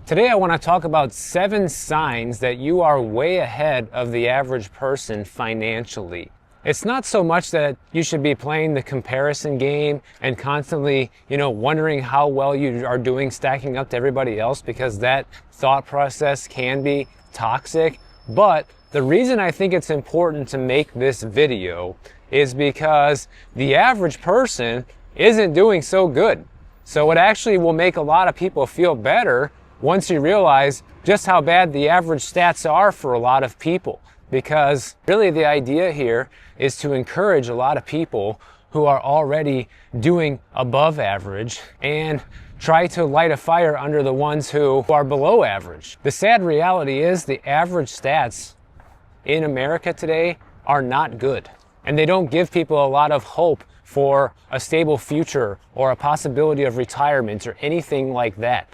Today I want to talk about 7 signs that you are way ahead of the average person financially. It's not so much that you should be playing the comparison game and constantly, wondering how well you are doing stacking up to everybody else, because that thought process can be toxic. But the reason I think it's important to make this video is because the average person isn't doing so good. So it actually will make a lot of people feel better once you realize just how bad the average stats are for a lot of people. Because really the idea here is to encourage a lot of people who are already doing above average and try to light a fire under the ones who are below average. The sad reality is the average stats in America today are not good. And they don't give people a lot of hope for a stable future or a possibility of retirement or anything like that.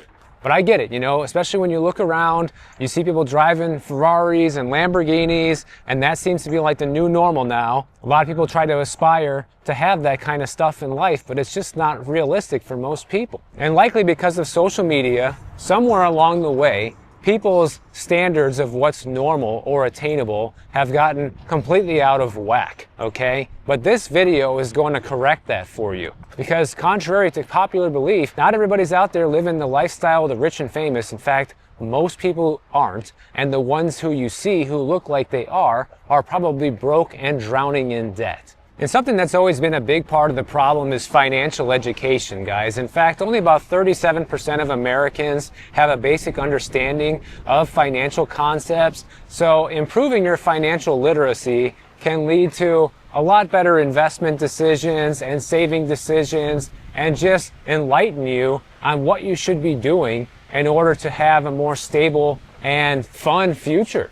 But I get it, especially when you look around, you see people driving Ferraris and Lamborghinis, and that seems to be like the new normal now. A lot of people try to aspire to have that kind of stuff in life, but it's just not realistic for most people. And likely because of social media, somewhere along the way, people's standards of what's normal or attainable have gotten completely out of whack, okay? But this video is going to correct that for you. Because contrary to popular belief, not everybody's out there living the lifestyle of the rich and famous. In fact, most people aren't. And the ones who you see who look like they are probably broke and drowning in debt. And something that's always been a big part of the problem is financial education, guys. In fact, only about 37% of Americans have a basic understanding of financial concepts. So improving your financial literacy can lead to a lot better investment decisions and saving decisions, and just enlighten you on what you should be doing in order to have a more stable and fun future.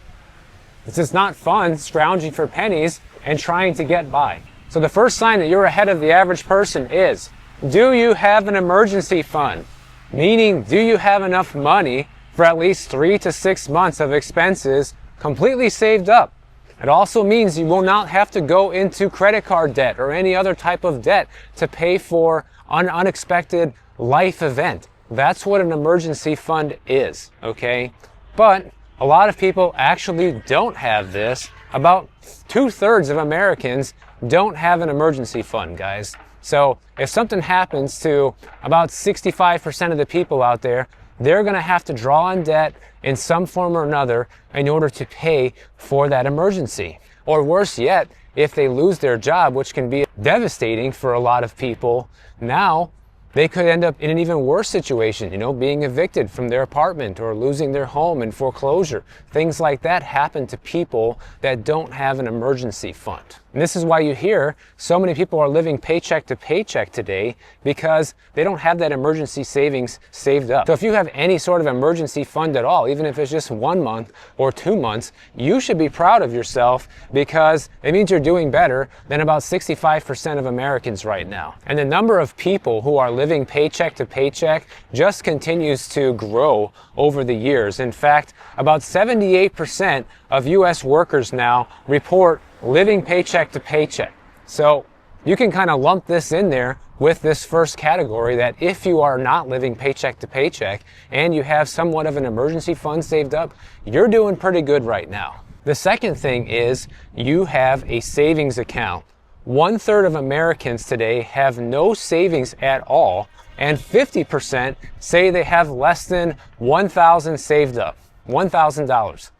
It's just not fun scrounging for pennies and trying to get by. So the first sign that you're ahead of the average person is, do you have an emergency fund? Meaning, do you have enough money for at least 3 to 6 months of expenses completely saved up? It also means you will not have to go into credit card debt or any other type of debt to pay for an unexpected life event. That's what an emergency fund is, okay? But a lot of people actually don't have this. About 2/3 of Americans don't have an emergency fund, guys. So if something happens to about 65% of the people out there, they're going to have to draw on debt in some form or another in order to pay for that emergency. Or worse yet, if they lose their job, which can be devastating for a lot of people, now they could end up in an even worse situation, being evicted from their apartment or losing their home in foreclosure. Things like that happen to people that don't have an emergency fund. And this is why you hear so many people are living paycheck to paycheck today, because they don't have that emergency savings saved up. So if you have any sort of emergency fund at all, even if it's just 1 month or 2 months, you should be proud of yourself, because it means you're doing better than about 65% of Americans right now. And the number of people who are living paycheck to paycheck just continues to grow over the years. In fact, about 78% of US workers now report living paycheck to paycheck. So you can kind of lump this in there with this first category, that if you are not living paycheck to paycheck and you have somewhat of an emergency fund saved up, you're doing pretty good right now. The second thing is you have a savings account. 1/3 of Americans today have no savings at all, and 50% say they have less than $1,000 saved up, $1,000.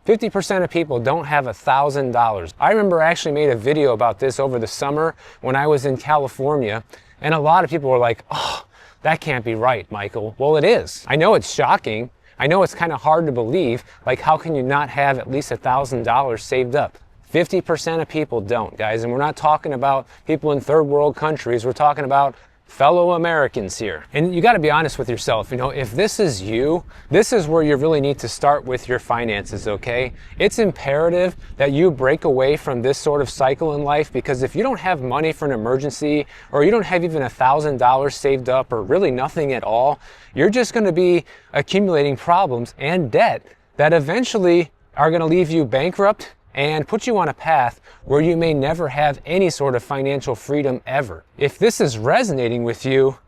50% of people don't have $1,000. I remember I actually made a video about this over the summer when I was in California, and a lot of people were like, oh, that can't be right, Michael. Well, it is. I know it's shocking. I know it's kind of hard to believe. Like, how can you not have at least $1,000 saved up? 50% of people don't, guys. And we're not talking about people in third world countries. We're talking about fellow Americans here. And you got to be honest with yourself. If this is you, this is where you really need to start with your finances, okay? It's imperative that you break away from this sort of cycle in life, because if you don't have money for an emergency, or you don't have even $1,000 saved up, or really nothing at all, you're just going to be accumulating problems and debt that eventually are going to leave you bankrupt and put you on a path where you may never have any sort of financial freedom ever. If this is resonating with you,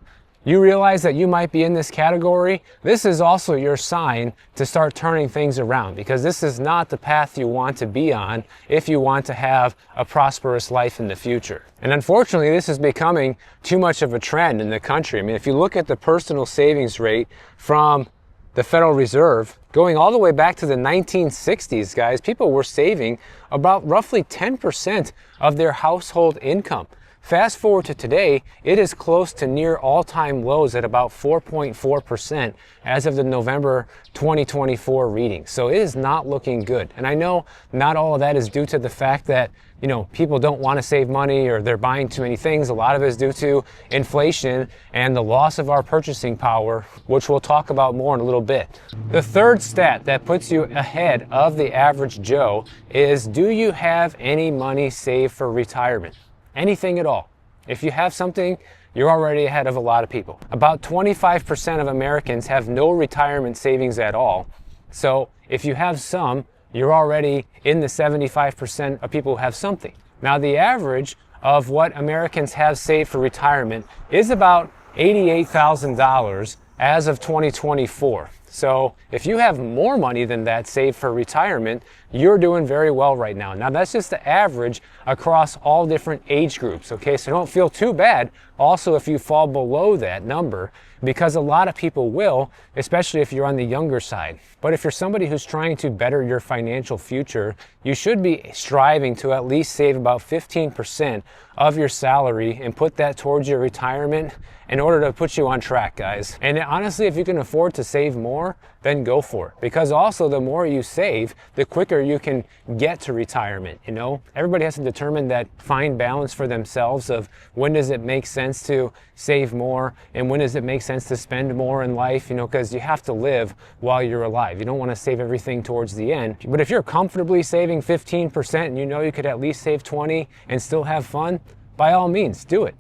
you realize that you might be in this category, this is also your sign to start turning things around, because this is not the path you want to be on if you want to have a prosperous life in the future. And unfortunately, this is becoming too much of a trend in the country. I mean, if you look at the personal savings rate from the Federal Reserve, going all the way back to the 1960s, guys, people were saving about roughly 10% of their household income. Fast forward to today, it is close to near all-time lows at about 4.4% as of the November 2024 reading. So it is not looking good. And I know not all of that is due to the fact that, you know, people don't want to save money or they're buying too many things. A lot of it is due to inflation and the loss of our purchasing power, which we'll talk about more in a little bit. The third stat that puts you ahead of the average Joe is, do you have any money saved for retirement? Anything at all. If you have something, you're already ahead of a lot of people. About 25% of Americans have no retirement savings at all. So if you have some, you're already in the 75% of people who have something. Now, the average of what Americans have saved for retirement is about $88,000 as of 2024. So if you have more money than that saved for retirement, you're doing very well right now. Now, that's just the average across all different age groups, okay? So don't feel too bad also if you fall below that number, because a lot of people will, especially if you're on the younger side. But if you're somebody who's trying to better your financial future, you should be striving to at least save about 15% of your salary and put that towards your retirement in order to put you on track, guys. And honestly, if you can afford to save more, then go for it. Because also, the more you save, the quicker you can get to retirement, you know? Everybody has to determine that fine balance for themselves of when does it make sense to save more and when does it make sense to spend more in life, you know, because you have to live while you're alive. You don't want to save everything towards the end. But if you're comfortably saving 15% and you know you could at least save 20 and still have fun, by all means, do it.